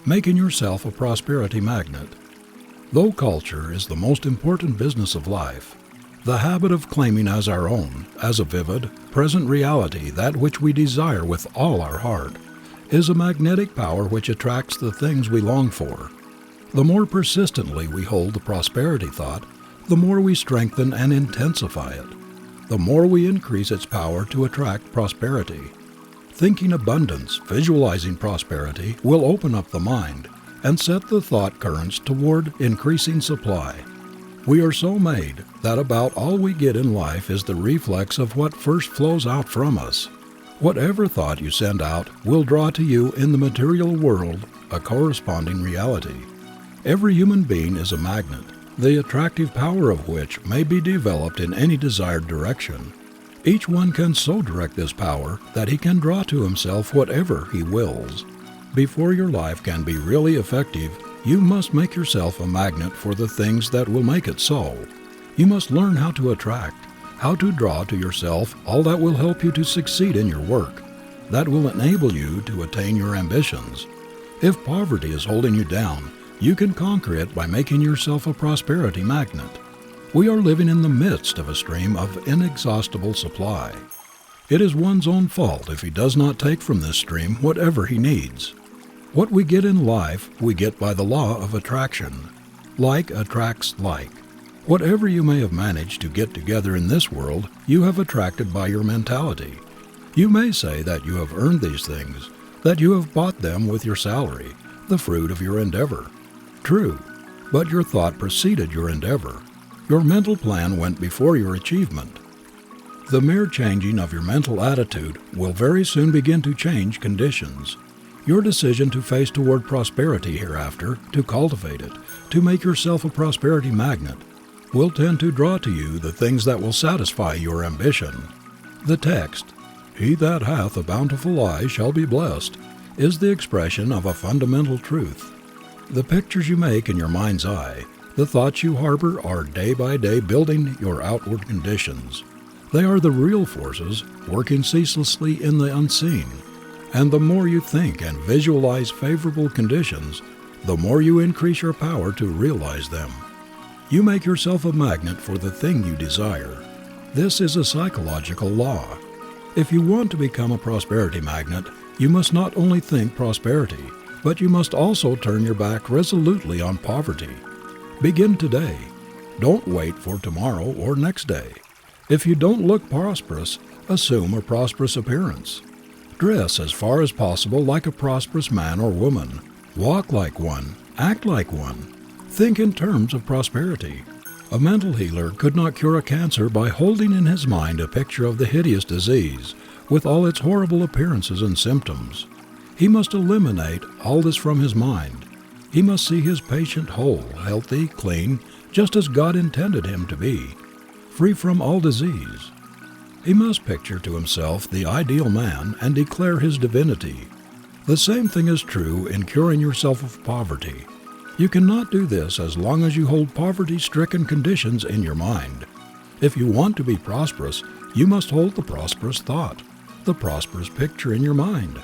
making yourself a prosperity magnet. Though culture is the most important business of life, the habit of claiming as our own, as a vivid, present reality that which we desire with all our heart, is a magnetic power which attracts the things we long for. The more persistently we hold the prosperity thought, the more we strengthen and intensify it, the more we increase its power to attract prosperity. Thinking abundance, visualizing prosperity, will open up the mind and set the thought currents toward increasing supply. We are so made that about all we get in life is the reflex of what first flows out from us. Whatever thought you send out will draw to you in the material world a corresponding reality. Every human being is a magnet, the attractive power of which may be developed in any desired direction. Each one can so direct this power that he can draw to himself whatever he wills. Before your life can be really effective, you must make yourself a magnet for the things that will make it so. You must learn how to attract, how to draw to yourself all that will help you to succeed in your work, that will enable you to attain your ambitions. If poverty is holding you down, you can conquer it by making yourself a prosperity magnet. We are living in the midst of a stream of inexhaustible supply. It is one's own fault if he does not take from this stream whatever he needs. What we get in life, we get by the law of attraction. Like attracts like. Whatever you may have managed to get together in this world, you have attracted by your mentality. You may say that you have earned these things, that you have bought them with your salary, the fruit of your endeavor. True, but your thought preceded your endeavor. Your mental plan went before your achievement. The mere changing of your mental attitude will very soon begin to change conditions. Your decision to face toward prosperity hereafter, to cultivate it, to make yourself a prosperity magnet, will tend to draw to you the things that will satisfy your ambition. The text, "He that hath a bountiful eye shall be blessed," is the expression of a fundamental truth. The pictures you make in your mind's eye, the thoughts you harbor are day by day building your outward conditions. They are the real forces working ceaselessly in the unseen. And the more you think and visualize favorable conditions, the more you increase your power to realize them. You make yourself a magnet for the thing you desire. This is a psychological law. If you want to become a prosperity magnet, you must not only think prosperity, but you must also turn your back resolutely on poverty. Begin today. Don't wait for tomorrow or next day. If you don't look prosperous, assume a prosperous appearance. Dress as far as possible like a prosperous man or woman. Walk like one. Act like one. Think in terms of prosperity. A mental healer could not cure a cancer by holding in his mind a picture of the hideous disease, with all its horrible appearances and symptoms. He must eliminate all this from his mind. He must see his patient whole, healthy, clean, just as God intended him to be, free from all disease. He must picture to himself the ideal man and declare his divinity. The same thing is true in curing yourself of poverty. You cannot do this as long as you hold poverty-stricken conditions in your mind. If you want to be prosperous, you must hold the prosperous thought, the prosperous picture in your mind.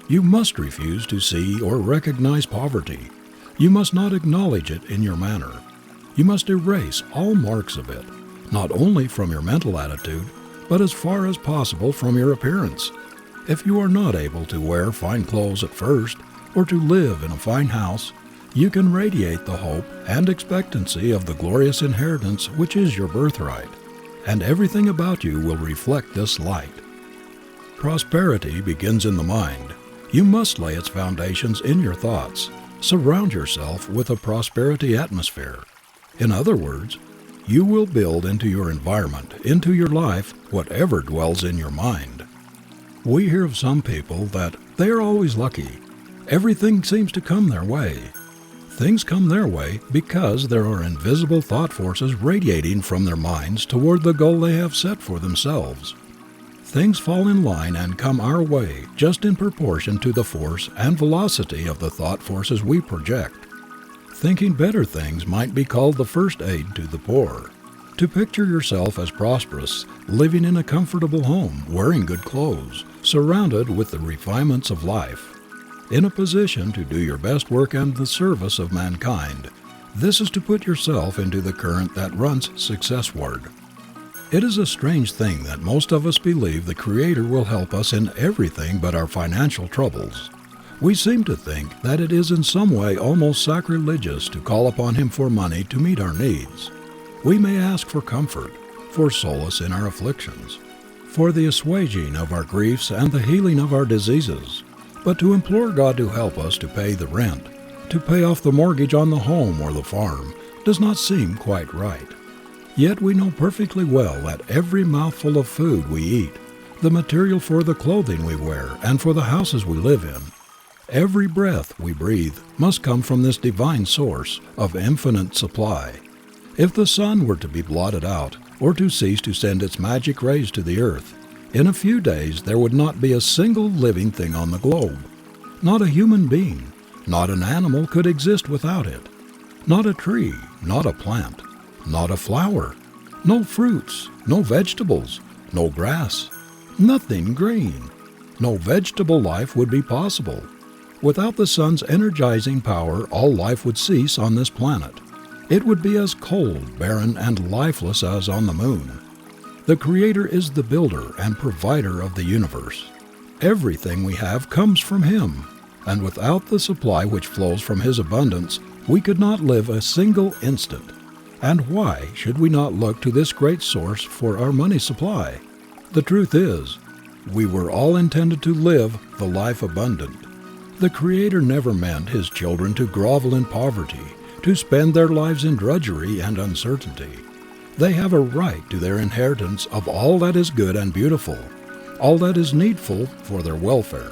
You must refuse to see or recognize poverty. You must not acknowledge it in your manner. You must erase all marks of it, not only from your mental attitude, but as far as possible from your appearance. If you are not able to wear fine clothes at first, or to live in a fine house, you can radiate the hope and expectancy of the glorious inheritance which is your birthright, and everything about you will reflect this light. Prosperity begins in the mind. You must lay its foundations in your thoughts. Surround yourself with a prosperity atmosphere. In other words, you will build into your environment, into your life, whatever dwells in your mind. We hear of some people that they are always lucky. Everything seems to come their way. Things come their way because there are invisible thought forces radiating from their minds toward the goal they have set for themselves. Things fall in line and come our way just in proportion to the force and velocity of the thought forces we project. Thinking better things might be called the first aid to the poor. To picture yourself as prosperous, living in a comfortable home, wearing good clothes, surrounded with the refinements of life. in a position to do your best work and the service of mankind. This is to put yourself into the current that runs successward. It is a strange thing that most of us believe the Creator will help us in everything but our financial troubles. We seem to think that it is in some way almost sacrilegious to call upon Him for money to meet our needs. We may ask for comfort, for solace in our afflictions, for the assuaging of our griefs and the healing of our diseases, but to implore God to help us to pay the rent, to pay off the mortgage on the home or the farm, does not seem quite right. Yet we know perfectly well that every mouthful of food we eat, the material for the clothing we wear and for the houses we live in, every breath we breathe must come from this divine source of infinite supply. If the sun were to be blotted out, or to cease to send its magic rays to the earth, in a few days there would not be a single living thing on the globe. Not a human being, not an animal could exist without it. Not a tree, not a plant, not a flower, no fruits, no vegetables, no grass, nothing green. No vegetable life would be possible. Without the sun's energizing power, all life would cease on this planet. It would be as cold, barren, and lifeless as on the moon. The Creator is the builder and provider of the universe. Everything we have comes from Him, and without the supply which flows from His abundance, we could not live a single instant. And why should we not look to this great source for our money supply? The truth is, we were all intended to live the life abundant. The Creator never meant His children to grovel in poverty, to spend their lives in drudgery and uncertainty. They have a right to their inheritance of all that is good and beautiful, all that is needful for their welfare.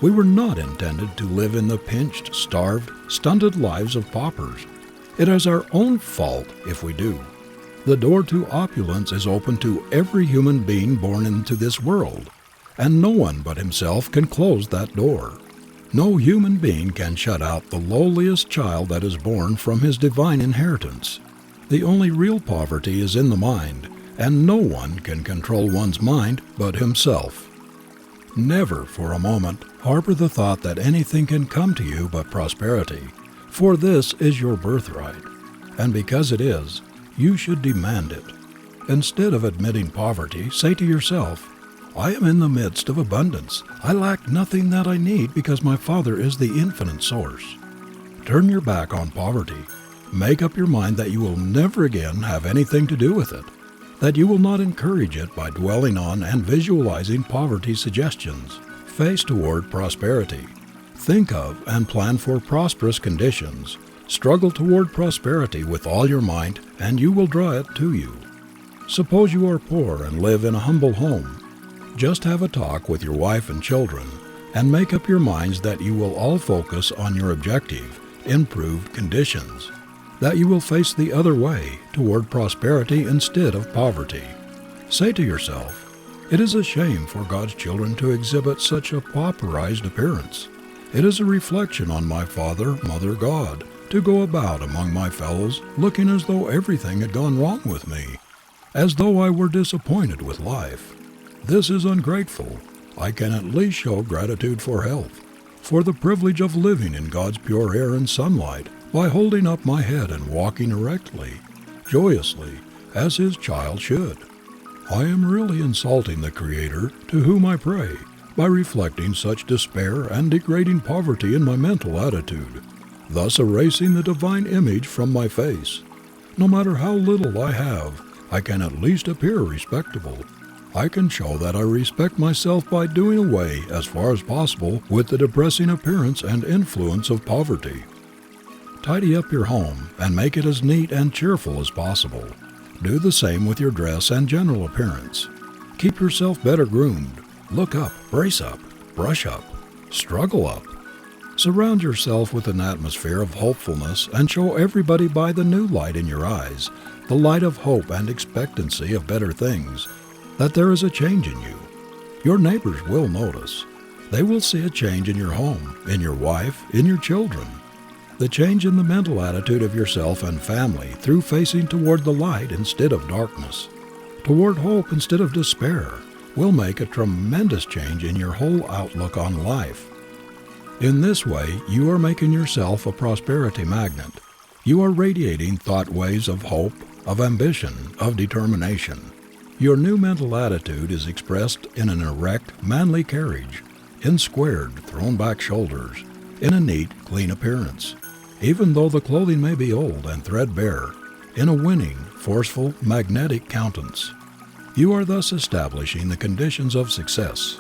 We were not intended to live in the pinched, starved, stunted lives of paupers. It is our own fault if we do. The door to opulence is open to every human being born into this world, and no one but himself can close that door. No human being can shut out the lowliest child that is born from his divine inheritance. The only real poverty is in the mind, and no one can control one's mind but himself. Never for a moment harbor the thought that anything can come to you but prosperity, for this is your birthright, and because it is, you should demand it. Instead of admitting poverty, say to yourself, I am in the midst of abundance. I lack nothing that I need because my Father is the infinite source. Turn your back on poverty. Make up your mind that you will never again have anything to do with it, that you will not encourage it by dwelling on and visualizing poverty suggestions. Face toward prosperity. Think of and plan for prosperous conditions. Struggle toward prosperity with all your might, and you will draw it to you. Suppose you are poor and live in a humble home. Just have a talk with your wife and children, and make up your minds that you will all focus on your objective, improved conditions, that you will face the other way, toward prosperity instead of poverty. Say to yourself, it is a shame for God's children to exhibit such a pauperized appearance. It is a reflection on my Father, Mother God, to go about among my fellows looking as though everything had gone wrong with me, as though I were disappointed with life. This is ungrateful. I can at least show gratitude for health, for the privilege of living in God's pure air and sunlight, by holding up my head and walking erectly, joyously, as His child should. I am really insulting the Creator to whom I pray by reflecting such despair and degrading poverty in my mental attitude, thus erasing the divine image from my face. No matter how little I have, I can at least appear respectable. I can show that I respect myself by doing away, as far as possible, with the depressing appearance and influence of poverty. Tidy up your home and make it as neat and cheerful as possible. Do the same with your dress and general appearance. Keep yourself better groomed. Look up, brace up, brush up, struggle up. Surround yourself with an atmosphere of hopefulness and show everybody by the new light in your eyes, the light of hope and expectancy of better things, that there is a change in you. Your neighbors will notice. They will see a change in your home, in your wife, in your children. The change in the mental attitude of yourself and family through facing toward the light instead of darkness, toward hope instead of despair, will make a tremendous change in your whole outlook on life. In this way, you are making yourself a prosperity magnet. You are radiating thought waves of hope, of ambition, of determination. Your new mental attitude is expressed in an erect, manly carriage, in squared, thrown-back shoulders, in a neat, clean appearance, even though the clothing may be old and threadbare, in a winning, forceful, magnetic countenance. You are thus establishing the conditions of success.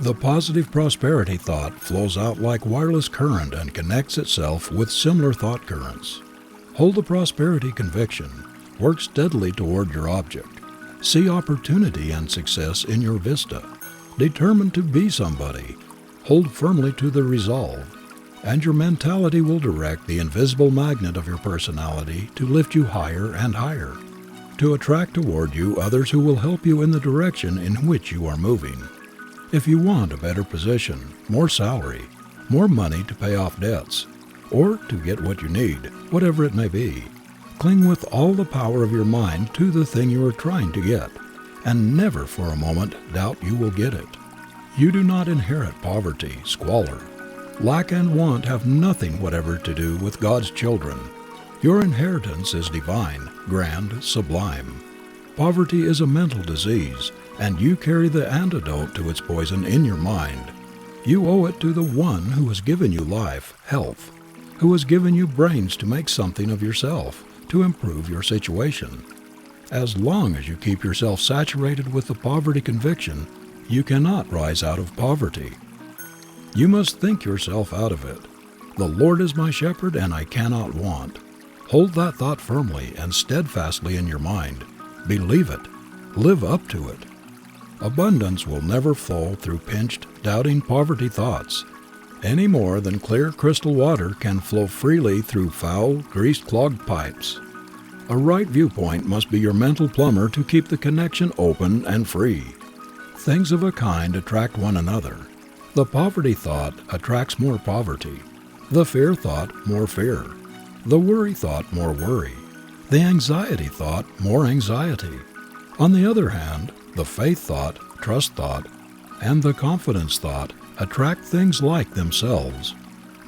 The positive prosperity thought flows out like wireless current and connects itself with similar thought currents. Hold the prosperity conviction. Work steadily toward your object. See opportunity and success in your vista. Determined to be somebody. Hold firmly to the resolve, and your mentality will direct the invisible magnet of your personality to lift you higher and higher, to attract toward you others who will help you in the direction in which you are moving. If you want a better position, more salary, more money to pay off debts, or to get what you need, whatever it may be, cling with all the power of your mind to the thing you are trying to get, and never for a moment doubt you will get it. You do not inherit poverty, squalor. Lack and want have nothing whatever to do with God's children. Your inheritance is divine, grand, sublime. Poverty is a mental disease, and you carry the antidote to its poison in your mind. You owe it to the One who has given you life, health, who has given you brains to make something of yourself, to improve your situation. As long as you keep yourself saturated with the poverty conviction, you cannot rise out of poverty. You must think yourself out of it. The Lord is my shepherd, and I cannot want. Hold that thought firmly and steadfastly in your mind. Believe it. Live up to it. Abundance will never flow through pinched, doubting poverty thoughts, any more than clear crystal water can flow freely through foul, grease-clogged pipes. A right viewpoint must be your mental plumber to keep the connection open and free. Things of a kind attract one another. The poverty thought attracts more poverty. The fear thought, more fear. The worry thought, more worry. The anxiety thought, more anxiety. On the other hand, the faith thought, trust thought, and the confidence thought attract things like themselves.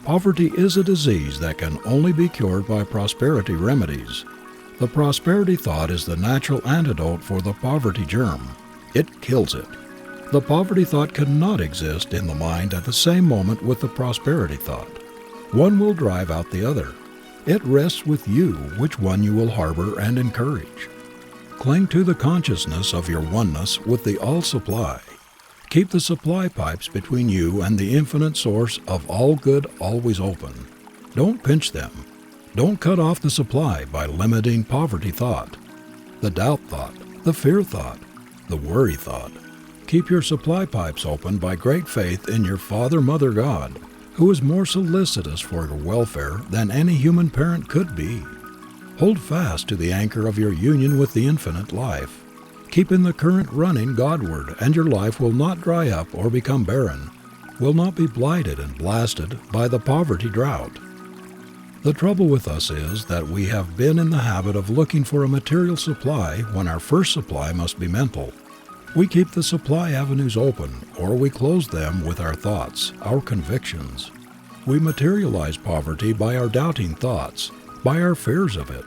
Poverty is a disease that can only be cured by prosperity remedies. The prosperity thought is the natural antidote for the poverty germ. It kills it. The poverty thought cannot exist in the mind at the same moment with the prosperity thought. One will drive out the other. It rests with you which one you will harbor and encourage. Cling to the consciousness of your oneness with the all-supply. Keep the supply pipes between you and the infinite source of all good always open. Don't pinch them. Don't cut off the supply by limiting poverty thought, the doubt thought, the fear thought, the worry thought. Keep your supply pipes open by great faith in your Father, Mother God, who is more solicitous for your welfare than any human parent could be. Hold fast to the anchor of your union with the infinite life. Keep in the current running Godward, and your life will not dry up or become barren, will not be blighted and blasted by the poverty drought. The trouble with us is that we have been in the habit of looking for a material supply when our first supply must be mental. We keep the supply avenues open, or we close them with our thoughts, our convictions. We materialize poverty by our doubting thoughts, by our fears of it.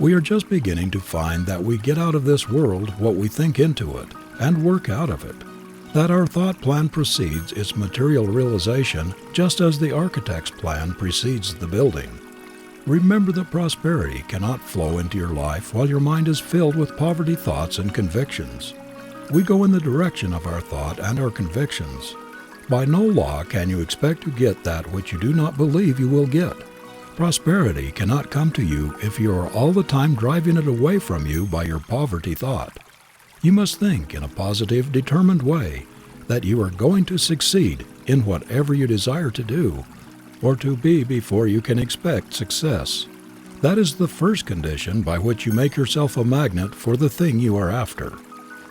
We are just beginning to find that we get out of this world what we think into it, and work out of it. That our thought plan precedes its material realization just as the architect's plan precedes the building. Remember that prosperity cannot flow into your life while your mind is filled with poverty thoughts and convictions. We go in the direction of our thought and our convictions. By no law can you expect to get that which you do not believe you will get. Prosperity cannot come to you if you are all the time driving it away from you by your poverty thought. You must think in a positive, determined way that you are going to succeed in whatever you desire to do or to be before you can expect success. That is the first condition by which you make yourself a magnet for the thing you are after.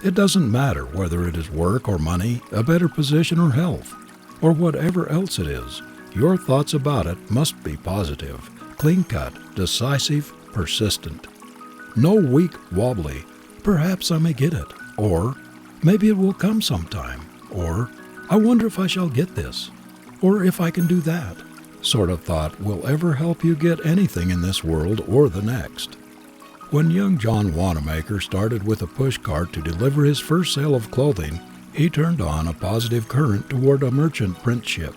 It doesn't matter whether it is work or money, a better position or health, or whatever else it is. Your thoughts about it must be positive, clean-cut, decisive, persistent. No weak, wobbly, perhaps I may get it, or maybe it will come sometime, or I wonder if I shall get this, or if I can do that sort of thought will ever help you get anything in this world or the next. When young John Wanamaker started with a push cart to deliver his first sale of clothing, he turned on a positive current toward a merchant print ship.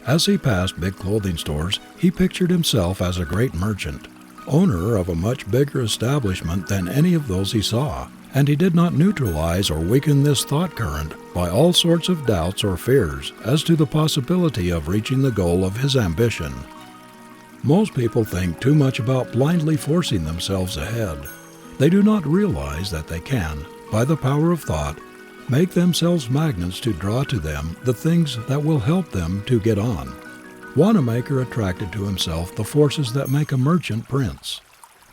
As he passed big clothing stores, he pictured himself as a great merchant, owner of a much bigger establishment than any of those he saw, and he did not neutralize or weaken this thought current by all sorts of doubts or fears as to the possibility of reaching the goal of his ambition. Most people think too much about blindly forcing themselves ahead. They do not realize that they can, by the power of thought, make themselves magnets to draw to them the things that will help them to get on. Wanamaker attracted to himself the forces that make a merchant prince.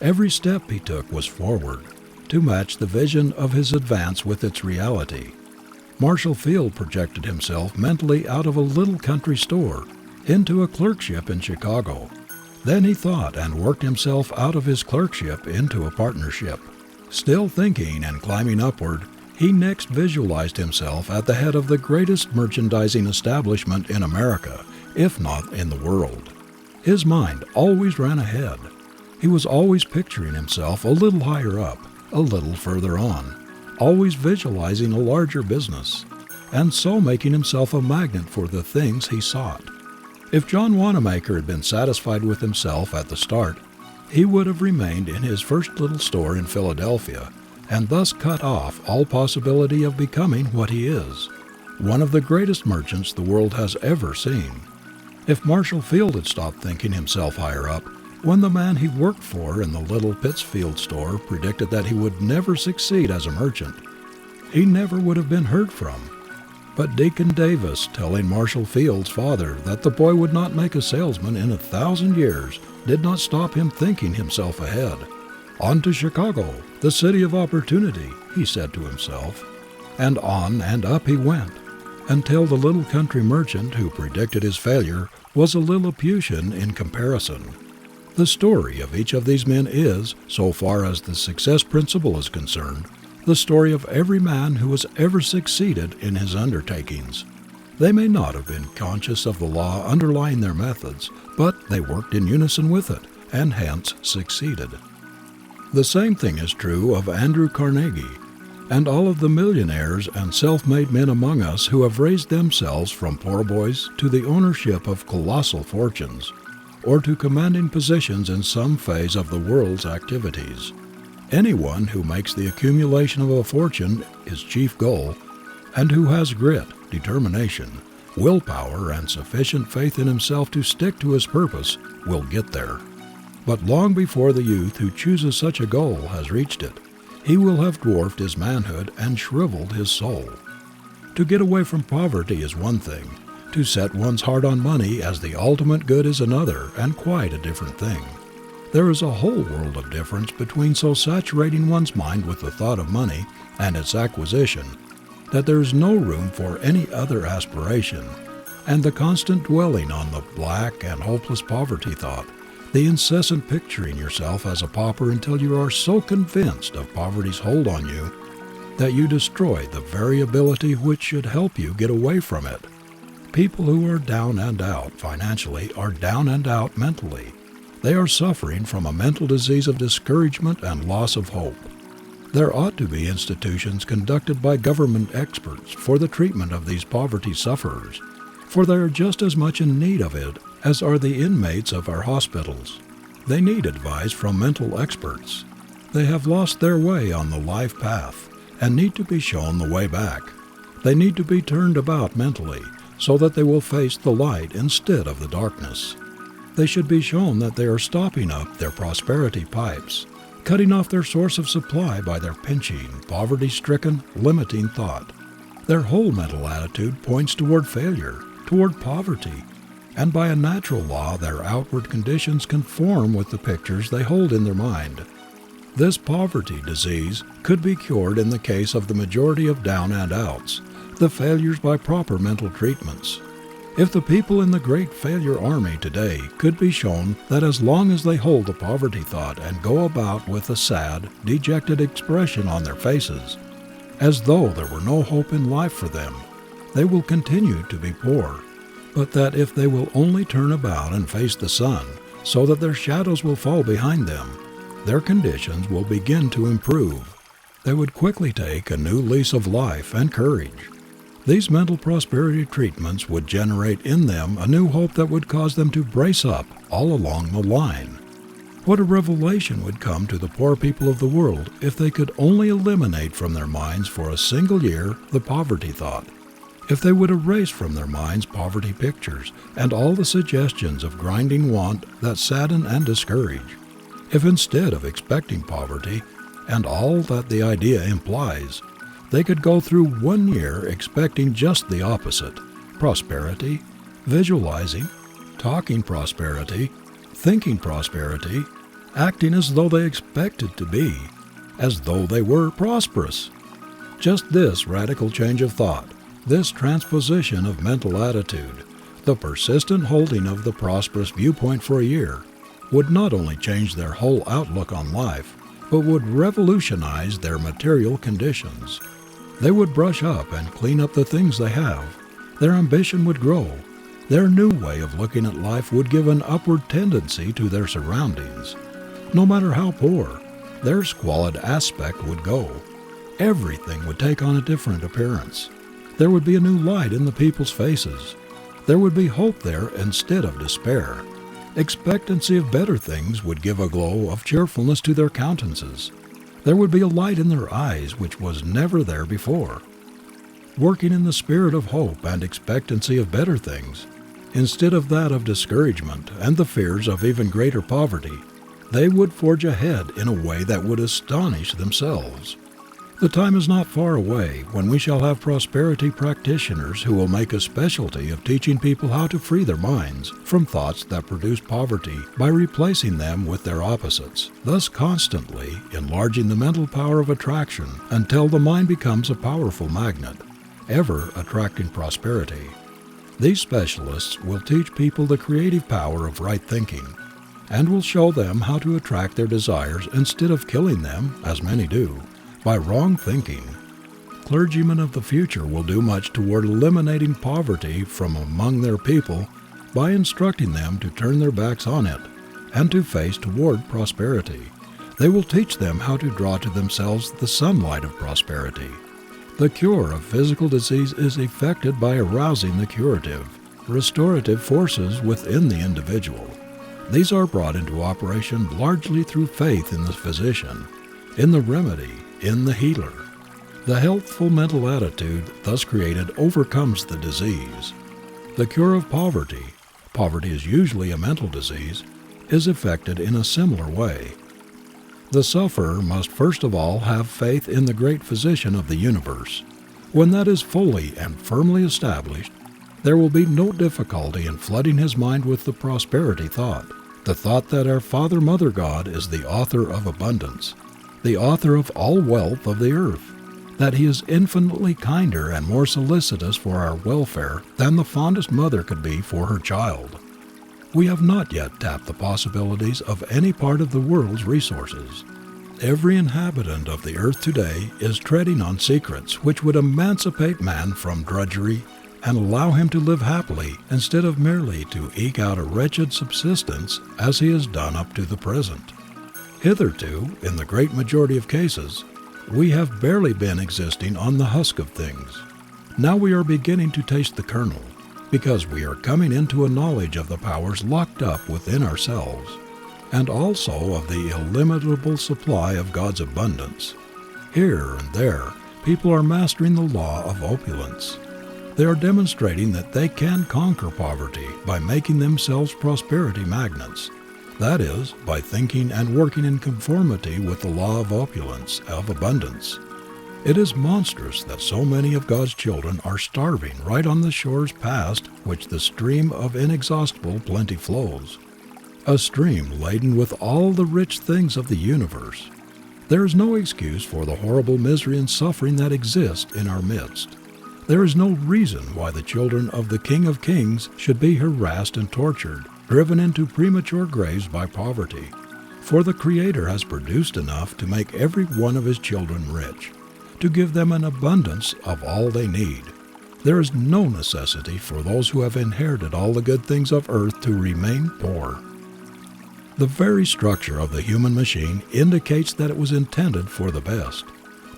Every step he took was forward, to match the vision of his advance with its reality. Marshall Field projected himself mentally out of a little country store into a clerkship in Chicago. Then he thought and worked himself out of his clerkship into a partnership. Still thinking and climbing upward, he next visualized himself at the head of the greatest merchandising establishment in America, if not in the world. His mind always ran ahead. He was always picturing himself a little higher up, a little further on, always visualizing a larger business, and so making himself a magnet for the things he sought. If John Wanamaker had been satisfied with himself at the start, he would have remained in his first little store in Philadelphia, and thus cut off all possibility of becoming what he is, one of the greatest merchants the world has ever seen. If Marshall Field had stopped thinking himself higher up, when the man he worked for in the little Pittsfield store predicted that he would never succeed as a merchant, he never would have been heard from. But Deacon Davis telling Marshall Field's father that the boy would not make a salesman in 1,000 years did not stop him thinking himself ahead. On to Chicago, the city of opportunity, he said to himself. And on and up he went, until the little country merchant who predicted his failure was a Lilliputian in comparison. The story of each of these men is, so far as the success principle is concerned, the story of every man who has ever succeeded in his undertakings. They may not have been conscious of the law underlying their methods, but they worked in unison with it, and hence succeeded. The same thing is true of Andrew Carnegie, and all of the millionaires and self-made men among us who have raised themselves from poor boys to the ownership of colossal fortunes, or to commanding positions in some phase of the world's activities. Anyone who makes the accumulation of a fortune his chief goal, and who has grit, determination, willpower, and sufficient faith in himself to stick to his purpose, will get there. But long before the youth who chooses such a goal has reached it, he will have dwarfed his manhood and shriveled his soul. To get away from poverty is one thing. To set one's heart on money as the ultimate good is another, and quite a different thing. There is a whole world of difference between so saturating one's mind with the thought of money and its acquisition that there is no room for any other aspiration, and the constant dwelling on the black and hopeless poverty thought, the incessant picturing yourself as a pauper until you are so convinced of poverty's hold on you that you destroy the very ability which should help you get away from it. People who are down and out financially are down and out mentally. They are suffering from a mental disease of discouragement and loss of hope. There ought to be institutions conducted by government experts for the treatment of these poverty sufferers, for they are just as much in need of it as are the inmates of our hospitals. They need advice from mental experts. They have lost their way on the life path and need to be shown the way back. They need to be turned about mentally so that they will face the light instead of the darkness. They should be shown that they are stopping up their prosperity pipes, cutting off their source of supply by their pinching, poverty-stricken, limiting thought. Their whole mental attitude points toward failure, toward poverty, and by a natural law their outward conditions conform with the pictures they hold in their mind. This poverty disease could be cured in the case of the majority of down and outs, the failures by proper mental treatments. If the people in the great failure army today could be shown that as long as they hold the poverty thought and go about with a sad, dejected expression on their faces, as though there were no hope in life for them, they will continue to be poor. but that if they will only turn about and face the sun, so that their shadows will fall behind them, their conditions will begin to improve. They would quickly take a new lease of life and courage. These mental prosperity treatments would generate in them a new hope that would cause them to brace up all along the line. What a revelation would come to the poor people of the world if they could only eliminate from their minds for a single year the poverty thought. If they would erase from their minds poverty pictures and all the suggestions of grinding want that sadden and discourage. If instead of expecting poverty and all that the idea implies, they could go through 1 year expecting just the opposite: prosperity, visualizing, talking prosperity, thinking prosperity, acting as though they expected to be, as though they were prosperous. Just this radical change of thought, this transposition of mental attitude, the persistent holding of the prosperous viewpoint for a year, would not only change their whole outlook on life, but would revolutionize their material conditions. They would brush up and clean up the things they have. Their ambition would grow. Their new way of looking at life would give an upward tendency to their surroundings. No matter how poor, their squalid aspect would go. Everything would take on a different appearance. There would be a new light in the people's faces. There would be hope there instead of despair. Expectancy of better things would give a glow of cheerfulness to their countenances. There would be a light in their eyes which was never there before. Working in the spirit of hope and expectancy of better things, instead of that of discouragement and the fears of even greater poverty, they would forge ahead in a way that would astonish themselves. The time is not far away when we shall have prosperity practitioners who will make a specialty of teaching people how to free their minds from thoughts that produce poverty by replacing them with their opposites, thus constantly enlarging the mental power of attraction until the mind becomes a powerful magnet, ever attracting prosperity. These specialists will teach people the creative power of right thinking and will show them how to attract their desires instead of killing them, as many do, by wrong thinking. Clergymen of the future will do much toward eliminating poverty from among their people by instructing them to turn their backs on it and to face toward prosperity. They will teach them how to draw to themselves the sunlight of prosperity. The cure of physical disease is effected by arousing the curative, restorative forces within the individual. These are brought into operation largely through faith in the physician, in the remedy, in the healer. The healthful mental attitude thus created overcomes the disease. The cure of poverty is usually a mental disease, is effected in a similar way. The sufferer must first of all have faith in the great physician of the universe. When that is fully and firmly established, there will be no difficulty in flooding his mind with the prosperity thought, the thought that our Father Mother God is the author of abundance, the author of all wealth of the earth, that He is infinitely kinder and more solicitous for our welfare than the fondest mother could be for her child. We have not yet tapped the possibilities of any part of the world's resources. Every inhabitant of the earth today is treading on secrets which would emancipate man from drudgery and allow him to live happily instead of merely to eke out a wretched subsistence as he has done up to the present. Hitherto, in the great majority of cases, we have barely been existing on the husk of things. Now we are beginning to taste the kernel, because we are coming into a knowledge of the powers locked up within ourselves, and also of the illimitable supply of God's abundance. Here and there, people are mastering the law of opulence. They are demonstrating that they can conquer poverty by making themselves prosperity magnets. That is, by thinking and working in conformity with the law of opulence, of abundance. It is monstrous that so many of God's children are starving right on the shores past which the stream of inexhaustible plenty flows, a stream laden with all the rich things of the universe. There is no excuse for the horrible misery and suffering that exist in our midst. There is no reason why the children of the King of Kings should be harassed and tortured, driven into premature graves by poverty, for the Creator has produced enough to make every one of His children rich, to give them an abundance of all they need. There is no necessity for those who have inherited all the good things of earth to remain poor. The very structure of the human machine indicates that it was intended for the best,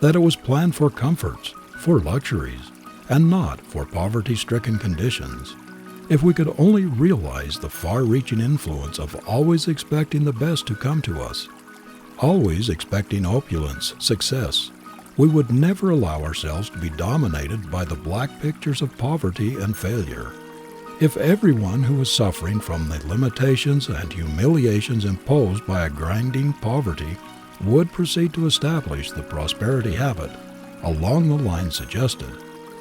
that it was planned for comforts, for luxuries, and not for poverty-stricken conditions. If we could only realize the far-reaching influence of always expecting the best to come to us, always expecting opulence, success, we would never allow ourselves to be dominated by the black pictures of poverty and failure. If everyone who is suffering from the limitations and humiliations imposed by a grinding poverty would proceed to establish the prosperity habit along the lines suggested,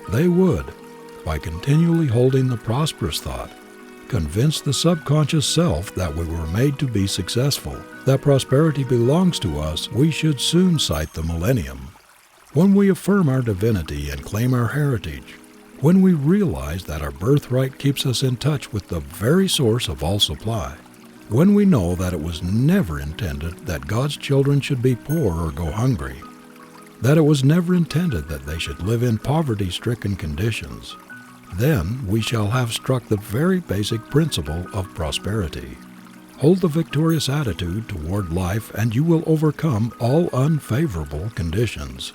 they would, by continually holding the prosperous thought, convince the subconscious self that we were made to be successful, that prosperity belongs to us. We should soon sight the millennium. When we affirm our divinity and claim our heritage, when we realize that our birthright keeps us in touch with the very source of all supply, when we know that it was never intended that God's children should be poor or go hungry, that it was never intended that they should live in poverty-stricken conditions, then we shall have struck the very basic principle of prosperity. Hold the victorious attitude toward life and you will overcome all unfavorable conditions.